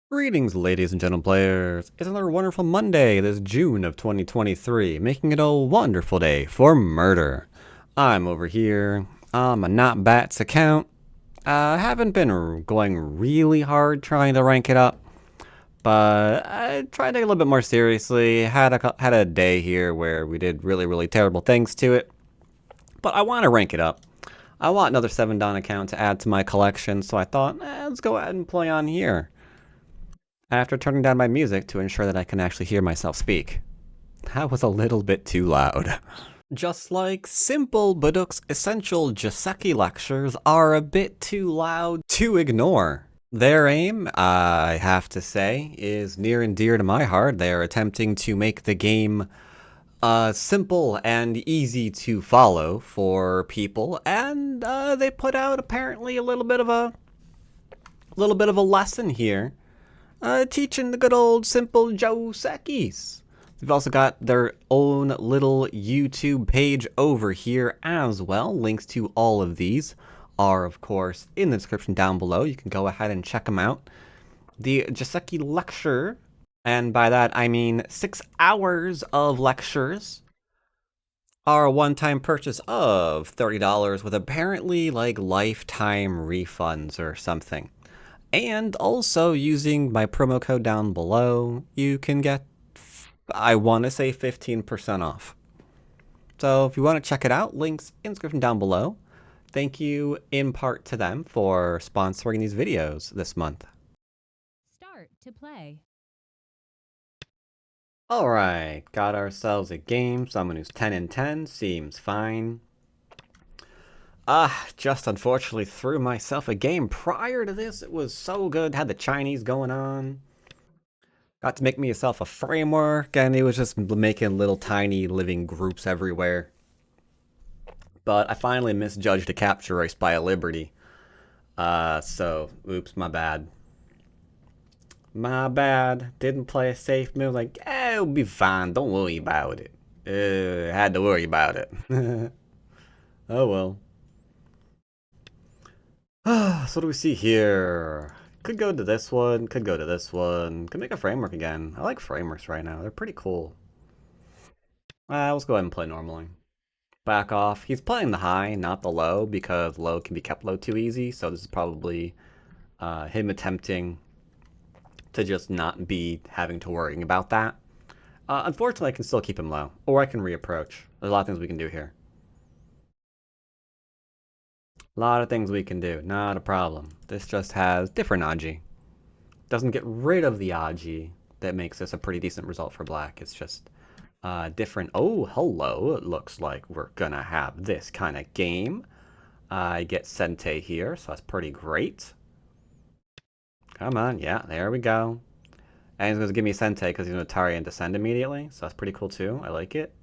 Greetings, ladies and gentlemen players. It's another wonderful Monday this June of 2023, making it a wonderful day for murder. I'm over here on my Not Bats account. I haven't been going really hard trying to rank it up, but I tried to take it a little bit more seriously. Had a day here where we did really terrible things to it, but I want to rank it up. I want another 7 Dawn account to add to my collection, so I thought, let's go ahead and play on here after turning down my music to ensure that I can actually hear myself speak. That was a little bit too loud. Just like Simple Baduk's essential Joseki lectures are a bit too loud to ignore. Their aim, I have to say, is near and dear to my heart. They are attempting to make the game simple and easy to follow for people, and they put out apparently a little bit of a lesson here teaching the good old simple Josekis. They've also got their own little YouTube page over here as well. Links to all of these are, of course, in the description down below. You can go ahead and check them out. The Joseki lecture, and by that I mean 6 hours of lectures, are a one-time purchase of $30 with apparently like lifetime refunds or something. And also, using my promo code down below, you can get, I want to say, 15% off. So if you want to check it out, links in the description down below. Thank you in part to them for sponsoring these videos this month. Start to play. Alright, got ourselves a game. Someone who's 10 and 10 seems fine. Just unfortunately threw myself a game prior to this. It was so good. Had the Chinese going on. Got to make myself a framework, and it was just making little tiny living groups everywhere. But I finally misjudged a capture race by a Liberty. So, oops, my bad. My bad. Didn't play a safe move. Like, it'll be fine. Don't worry about it. Had to worry about it. Oh well. So what do we see here? Could go to this one, could go to this one. Could make a framework again. I like frameworks right now. They're pretty cool. Let's go ahead and play normally. Back off. He's playing the high, not the low, because low can be kept low too easy. So this is probably him attempting to just not be having to worrying about that. Unfortunately, I can still keep him low, or I can reapproach. There's a lot of things we can do here. A lot of things we can do, not a problem. This just has different Aji. Doesn't get rid of the Aji that makes this a pretty decent result for black. It's just different. Oh, hello. It looks like we're gonna have this kind of game. I get Sente here, so that's pretty great. Come on, yeah, there we go. And he's gonna give me Sente because he's gonna Tari and Descend immediately, so that's pretty cool too. I like it.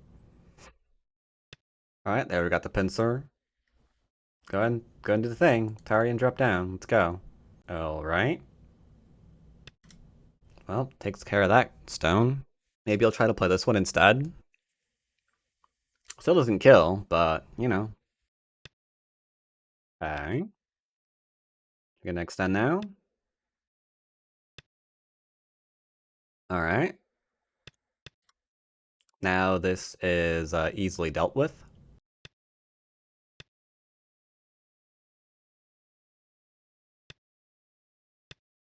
Alright, there we got the pincer. Go ahead and do the thing. Tari and drop down. Let's go. Alright. Well, takes care of that stone. Maybe I'll try to play this one instead. Still doesn't kill, but, you know. Okay. We're gonna extend now. Alright. Now this is easily dealt with.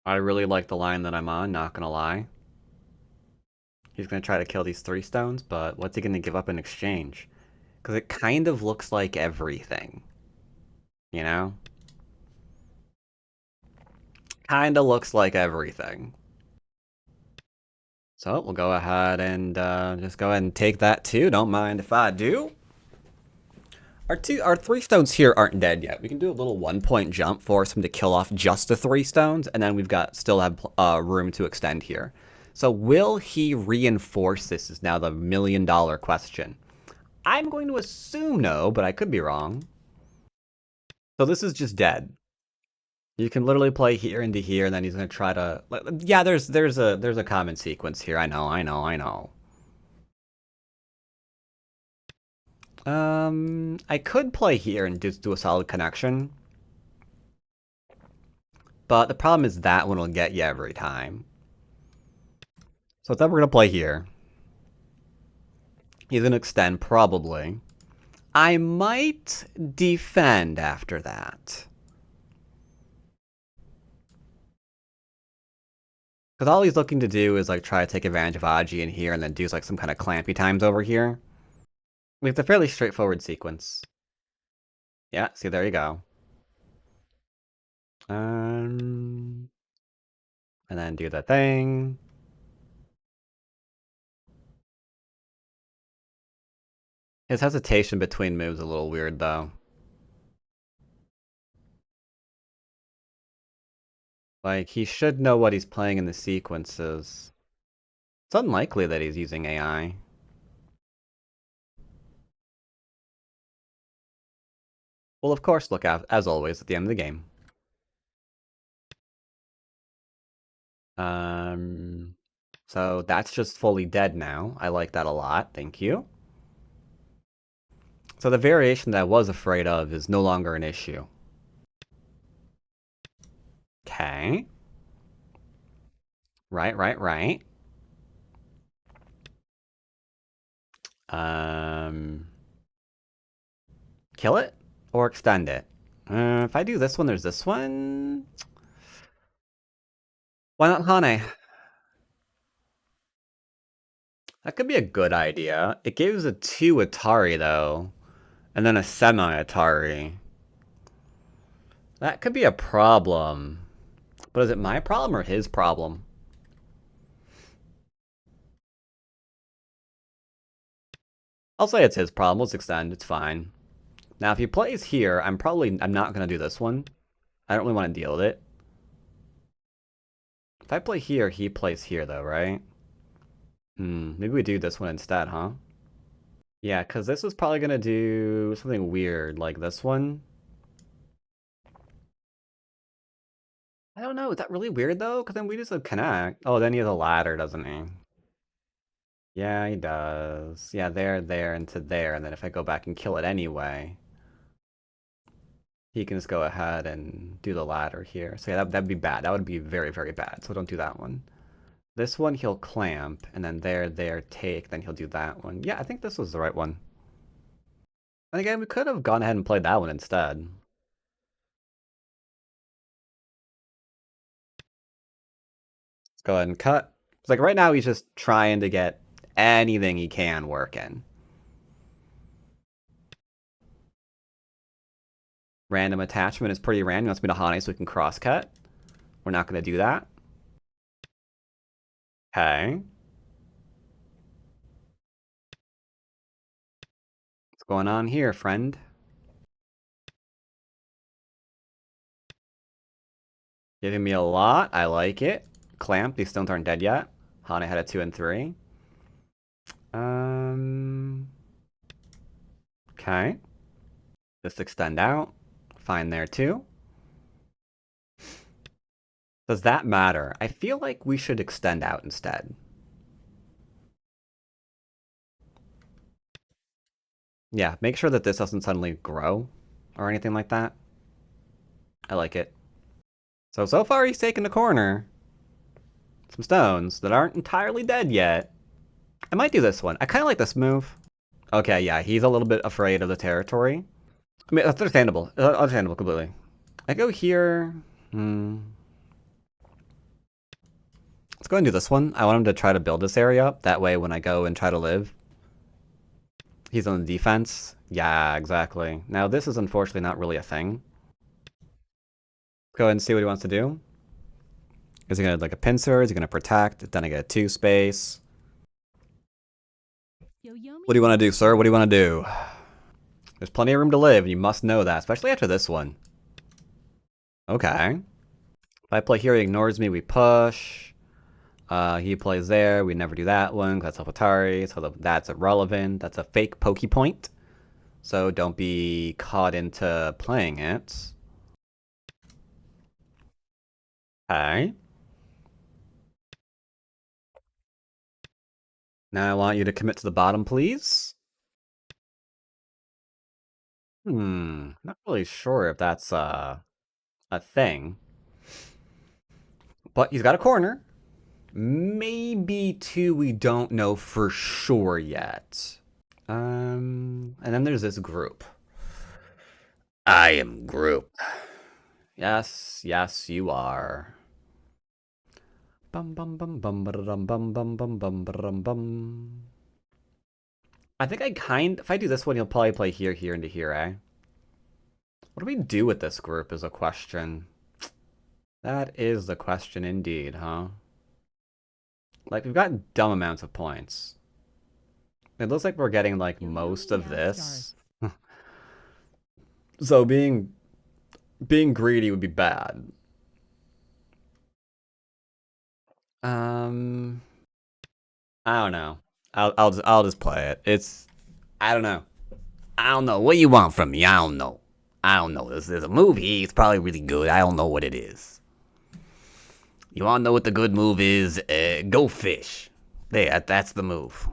I really like the line that I'm on, not gonna lie. He's gonna try to kill these 3 stones, but what's he gonna give up in exchange? Because it kind of looks like everything. You know? Kinda looks like everything. So we'll go ahead and just go ahead and take that too. Don't mind if I do. Our 3 stones here aren't dead yet. We can do a little 1-point jump, force him to kill off just the 3 stones, and then we've got still have room to extend here. So will he reinforce this is now the $1,000,000 question. I'm going to assume no, but I could be wrong. So this is just dead. You can literally play here into here, and then he's gonna try to. Yeah, there's a common sequence here. I know. I could play here and just do a solid connection. But the problem is that one will get you every time. So instead we're going to play here. He's going to extend, probably. I might defend after that. Because all he's looking to do is like try to take advantage of Aji in here and then do like some kind of clampy times over here. We have a fairly straightforward sequence. Yeah, see, there you go. And then do the thing. His hesitation between moves is a little weird, though. Like, he should know what he's playing in the sequences. It's unlikely that he's using AI. We'll, of course, look out, as always, at the end of the game. So that's just fully dead now. I like that a lot. Thank you. So the variation that I was afraid of is no longer an issue. Okay. Right. Um, Kill it or extend it. If I do this one, there's this one. Why not Hane? That could be a good idea. It gives a 2 Atari, though, and then a semi-Atari. That could be a problem. But is it my problem or his problem? I'll say it's his problem. Let's extend. It's fine. Now, if he plays here, I'm not going to do this one. I don't really want to deal with it. If I play here, he plays here, though, right? Maybe we do this one instead, huh? Yeah, because this is probably going to do something weird, like this one. I don't know, is that really weird, though? Because then we just connect. Oh, then he has a ladder, doesn't he? Yeah, he does. Yeah, there, and to there, and then if I go back and kill it anyway, he can just go ahead and do the ladder here. So yeah, that'd be bad. That would be very, very bad, so don't do that one. This one he'll clamp, and then there, take, then he'll do that one. Yeah, I think this was the right one. And again, we could have gone ahead and played that one instead. Let's go ahead and cut. It's like right now he's just trying to get anything he can working. Random attachment is pretty random. He wants me to Hane so we can cross-cut. We're not going to do that. Okay. What's going on here, friend? Giving me a lot. I like it. Clamp. These stones aren't dead yet. Hane had a 2 and 3. Okay. Just extend out. Fine there, too. Does that matter? I feel like we should extend out instead. Yeah, make sure that this doesn't suddenly grow or anything like that. I like it. So far he's taken the corner. Some stones that aren't entirely dead yet. I might do this one. I kind of like this move. Okay, yeah, he's a little bit afraid of the territory. I mean, that's understandable. Understandable completely. I go here. Let's go and do this one. I want him to try to build this area up. That way when I go and try to live, he's on the defense. Yeah, exactly. Now this is unfortunately not really a thing. Go ahead and see what he wants to do. Is he gonna like a pincer? Is he gonna protect? Then I get a 2 space. What do you want to do, sir? What do you want to do? There's plenty of room to live, and you must know that, especially after this one. Okay. If I play here, he ignores me, we push. He plays there, we never do that one, because that's Atari, so that's irrelevant. That's a fake pokey point. So don't be caught into playing it. Okay. Now I want you to commit to the bottom, please. Not really sure if that's a thing. But he's got a corner. Maybe two we don't know for sure yet. And then there's this group. I am group. Yes, yes, you are. Bum bum bum bum bum bum bum bum bum bum bum. I think if I do this one, you'll probably play here, here, into here, eh? What do we do with this group is a question. That is the question indeed, huh? Like, we've got dumb amounts of points. It looks like we're getting, like, most of this. So being greedy would be bad. Um, I don't know. I'll just play it. I don't know. I don't know. What do you want from me? I don't know. I don't know. There's a movie. It's probably really good. I don't know what it is. You want to know what the good move is? Go fish. There, that's the move.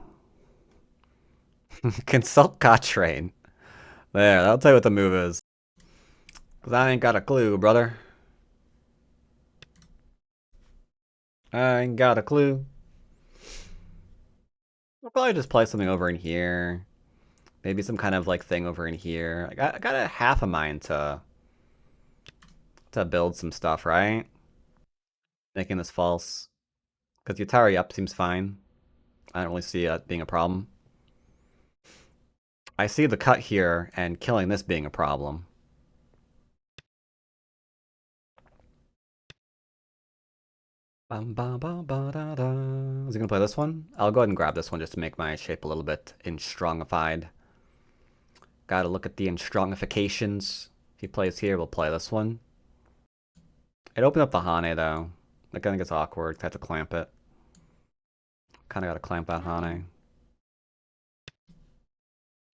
Consult Cochrane. There, I'll tell you what the move is. Because I ain't got a clue, brother. I ain't got a clue. I'll probably just play something over in here. Maybe some kind of like thing over in here. I got a half a mind to build some stuff, right? Making this false. Because Yutari up seems fine. I don't really see it being a problem. I see the cut here and killing this being a problem. Is he gonna play this one? I'll go ahead and grab this one just to make my shape a little bit instrongified. Gotta look at the instrongifications. If he plays here, we'll play this one. It opened up the Hane though. I think it's awkward. I have to clamp it. Kinda gotta clamp that Hane.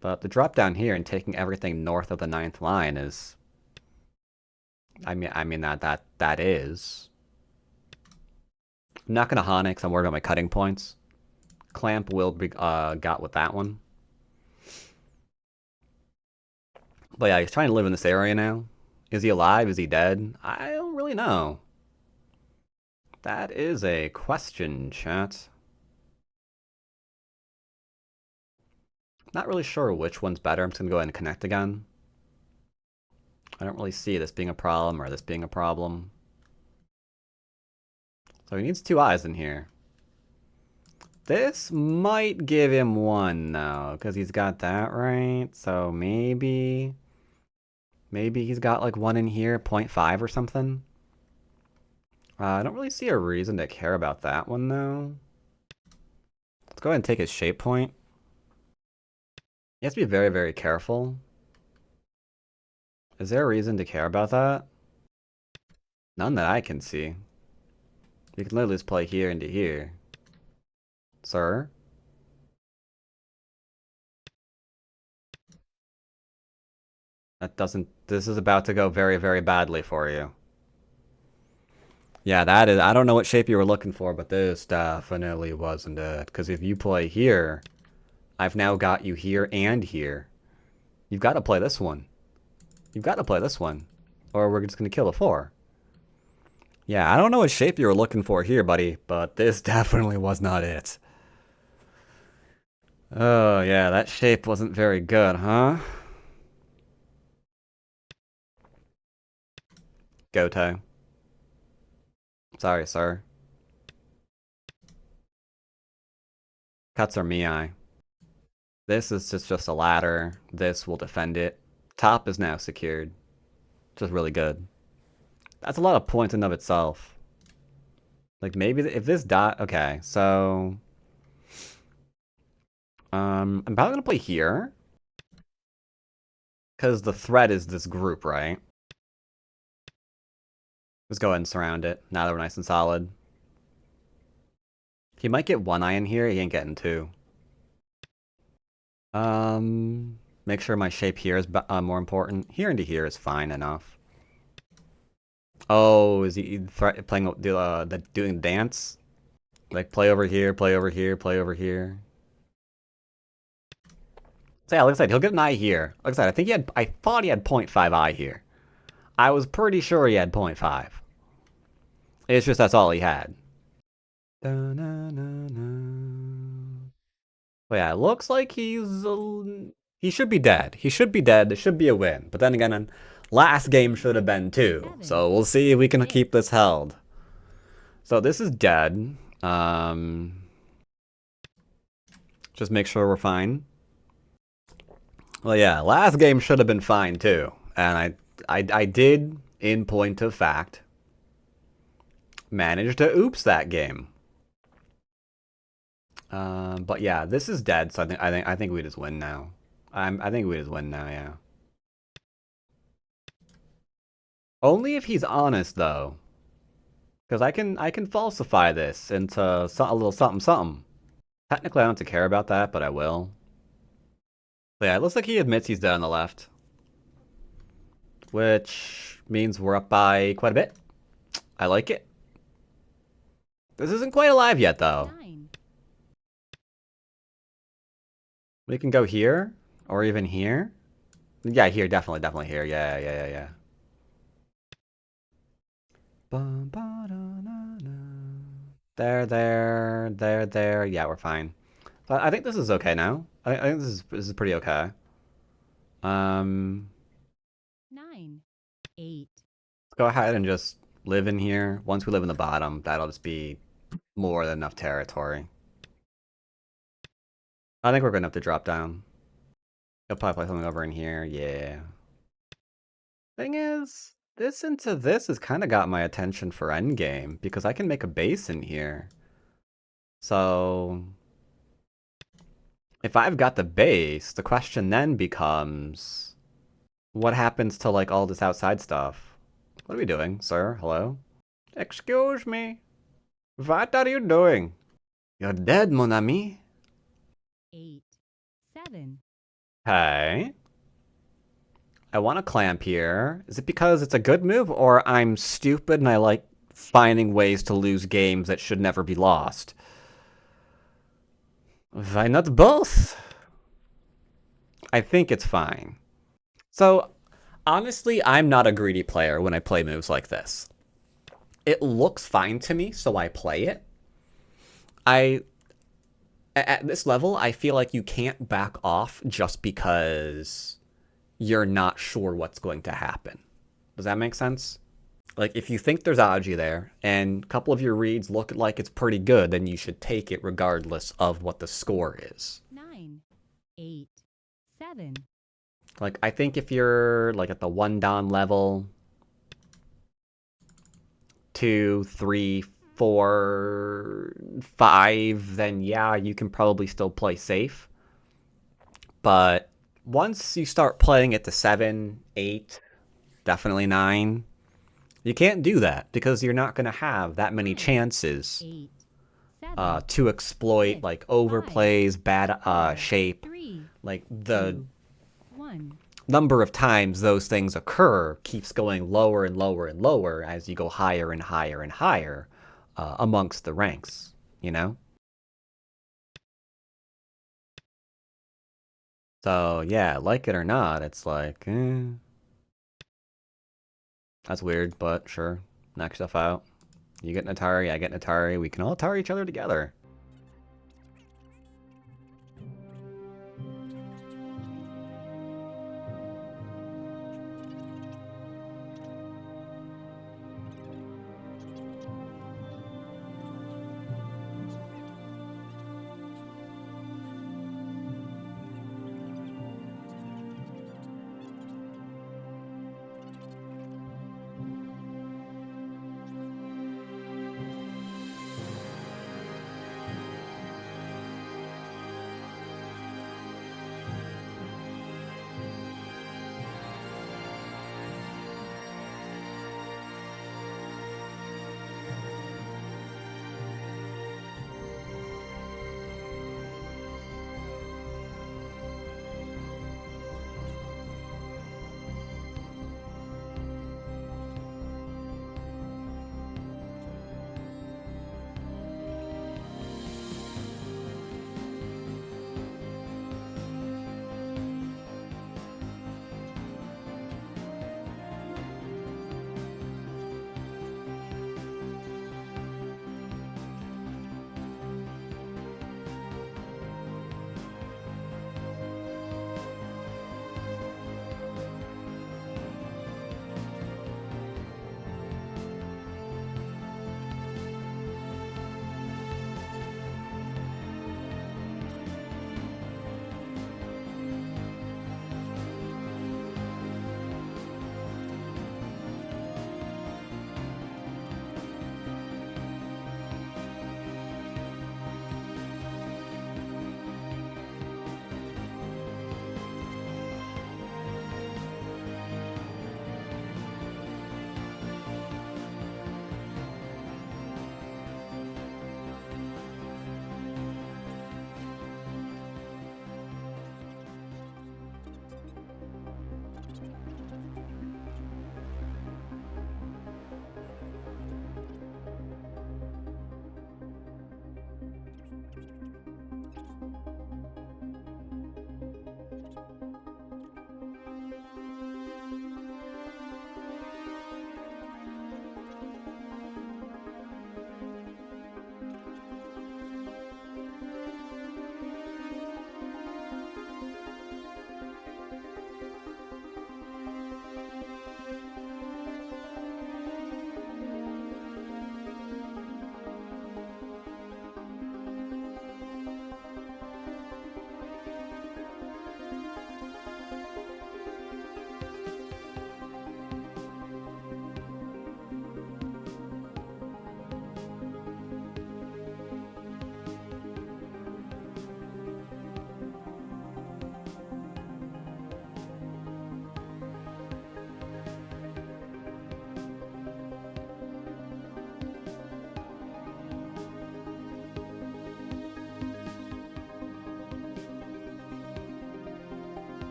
But the drop down here and taking everything north of the 9th line is... I mean that is... I'm not gonna Hane because I'm worried about my cutting points. Clamp will be got with that one. But yeah, he's trying to live in this area now. Is he alive? Is he dead? I don't really know. That is a question, chat. Not really sure which one's better. I'm just gonna go ahead and connect again. I don't really see this being a problem or this being a problem. So he needs 2 eyes in here. This might give him 1 though, because he's got that right. So maybe he's got like 1 in here, 0.5 or something. I don't really see a reason to care about that one though. Let's go ahead and take his shape point. He has to be very, very careful. Is there a reason to care about that? None that I can see. You can literally just play here into here. Sir? That doesn't... This is about to go very, very badly for you. Yeah, that is... I don't know what shape you were looking for, but this definitely wasn't it. Because if you play here, I've now got you here and here. You've got to play this one. You've got to play this one. Or we're just going to kill the 4. Yeah, I don't know what shape you were looking for here, buddy, but this definitely was not it. Oh, yeah, that shape wasn't very good, huh? Goto. Sorry, sir. Cuts are Mii. This is just a ladder. This will defend it. Top is now secured. Just really good. That's a lot of points in and of itself. Like, maybe if this dot... Okay, so... I'm probably gonna play here. Because the threat is this group, right? Let's go ahead and surround it. Now that we're nice and solid. He might get 1 eye in here. He ain't getting 2. Make sure my shape here is more important. Here into here is fine enough. Oh, is he playing doing dance? Like play over here, play over here, play over here. So yeah, like I said, he'll get an eye here. Like I said, I thought he had 0.5 eye here. I was pretty sure he had 0.5. It's just that's all he had. But yeah, it looks like he should be dead. He should be dead. It should be a win. But then again, last game should have been too. So we'll see if we can keep this held. So this is dead. Just make sure we're fine. Well, yeah, last game should have been fine too. And I did, in point of fact, manage to oops that game. But yeah, this is dead, so I think we just win now. I think we just win now, yeah. Only if he's honest though. Because I can falsify this into a little something something. Technically I don't have to care about that, but I will. But yeah, it looks like he admits he's dead on the left. Which means we're up by quite a bit. I like it. This isn't quite alive yet though. 9. We can go here, or even here. Yeah, here, definitely here. Yeah. There. Yeah, we're fine. But I think this is okay now. I think this is pretty okay. 9. 8. Let's go ahead and just live in here. Once we live in the bottom, that'll just be more than enough territory. I think we're gonna have to drop down. He'll probably play something over in here. Yeah. Thing is, this into this has kind of got my attention for endgame because I can make a base in here. So if I've got the base, the question then becomes, what happens to like all this outside stuff? What are we doing, sir? Hello? Excuse me. What are you doing? You're dead, mon ami. 8. 7. Hey. I want to clamp here. Is it because it's a good move, or I'm stupid and I like finding ways to lose games that should never be lost? Why not both? I think it's fine. So, honestly, I'm not a greedy player when I play moves like this. It looks fine to me, so I play it. At this level, I feel like you can't back off just because you're not sure what's going to happen. Does that make sense? Like, if you think there's Aji there, and a couple of your reads look like it's pretty good, then you should take it regardless of what the score is. 9. 8. 7. Like, I think if you're, like, at the 1 Don level, 2, 3, 4, 5, then yeah, you can probably still play safe. But once you start playing at the 7, 8, definitely 9, you can't do that because you're not going to have that many chances 8. 7. to exploit like overplays, bad 4, shape. 3. Like the 2, 1. number of times those things occur keeps going lower and lower and lower as you go higher and higher and higher amongst the ranks, you know? So yeah, like it or not, it's like, that's weird, but sure. Knock yourself out. You get an Atari, I get an Atari. We can all Atari each other together.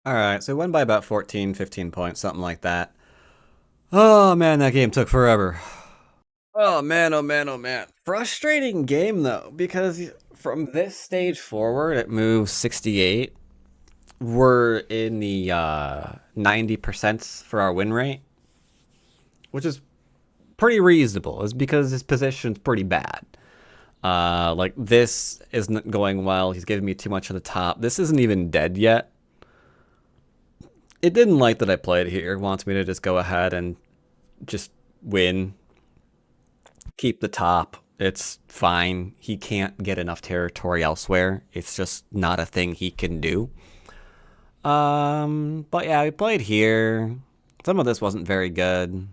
Alright, so we won by about 14, 15 points, something like that. Oh man, that game took forever. Oh man, oh man, oh man. Frustrating game though, because from this stage forward, it moves 68. We're in the 90% for our win rate, which is pretty reasonable. Is because his position's pretty bad. Like this isn't going well. He's giving me too much of the top. This isn't even dead yet. It didn't like that I played here. It wants me to just go ahead and just win. Keep the top. It's fine. He can't get enough territory elsewhere. It's just not a thing he can do. But yeah, we played here. Some of this wasn't very good.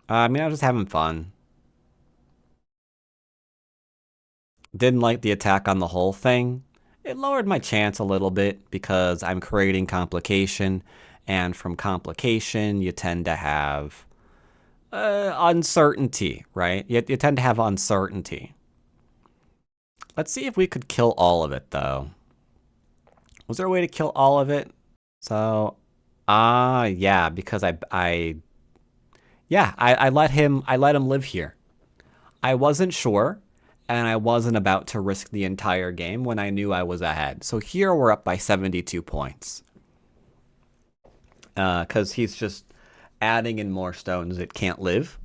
I mean, I was just having fun. Didn't like the attack on the whole thing. It lowered my chance a little bit because I'm creating complication, and from complication, you tend to have uncertainty, right? You tend to have uncertainty. Let's see if we could kill all of it, though. Was there a way to kill all of it? So, yeah, because I let him live here. I wasn't sure, and I wasn't about to risk the entire game when I knew I was ahead. So here we're up by 72 points. Because he's just adding in more stones that can't live.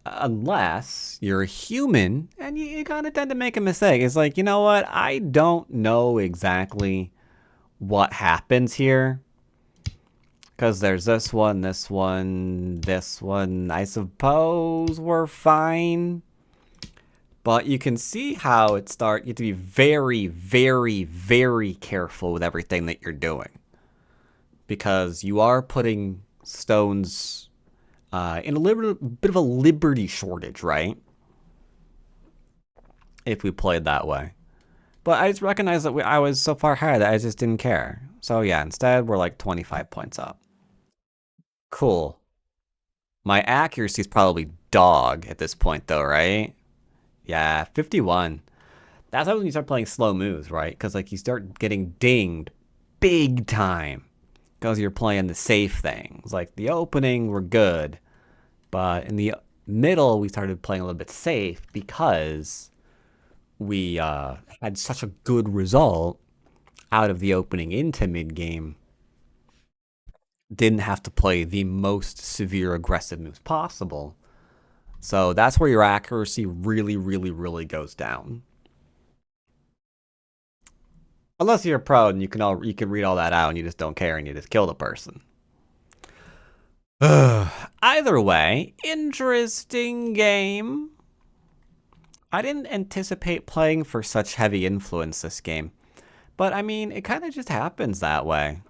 Unless you're a human, and you kind of tend to make a mistake. It's like, you know what? I don't know exactly what happens here. Because there's this one, this one, this one. I suppose we're fine. But you can see how you have to be very, very, very careful with everything that you're doing. Because you are putting stones in a bit of a liberty shortage, right? If we played that way. But I just recognized that I was so far ahead that I just didn't care. So yeah, instead we're like 25 points up. Cool. My accuracy is probably dog at this point though, right? Yeah, 51. That's how when you start playing slow moves, right? Because like you start getting dinged big time. Because you're playing the safe things. Like the opening, we're good. But in the middle, we started playing a little bit safe because we had such a good result out of the opening into mid-game. Didn't have to play the most severe aggressive moves possible. So that's where your accuracy really, really, really goes down. Unless you're a pro and you can read all that out and you just don't care and you just kill the person. Either way, interesting game. I didn't anticipate playing for such heavy influence this game. But I mean, it kind of just happens that way.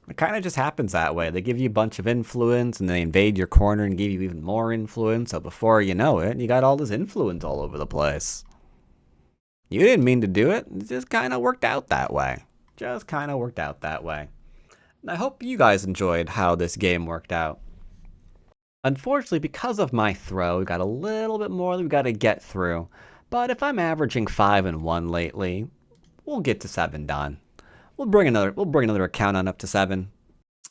It kind of just happens that way. They give you a bunch of influence and they invade your corner and give you even more influence. So before you know it, you got all this influence all over the place. You didn't mean to do it. It just kind of worked out that way. Just kind of worked out that way. And I hope you guys enjoyed how this game worked out. Unfortunately, because of my throw, we got a little bit more that we got to get through. But if I'm averaging 5 and 1 lately, we'll get to 7 done. We'll bring another account on up to 7.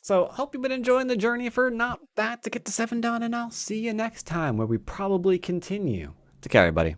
So hope you've been enjoying the journey for not bad to get to 7 done, and I'll see you next time where we probably continue. Take care, everybody.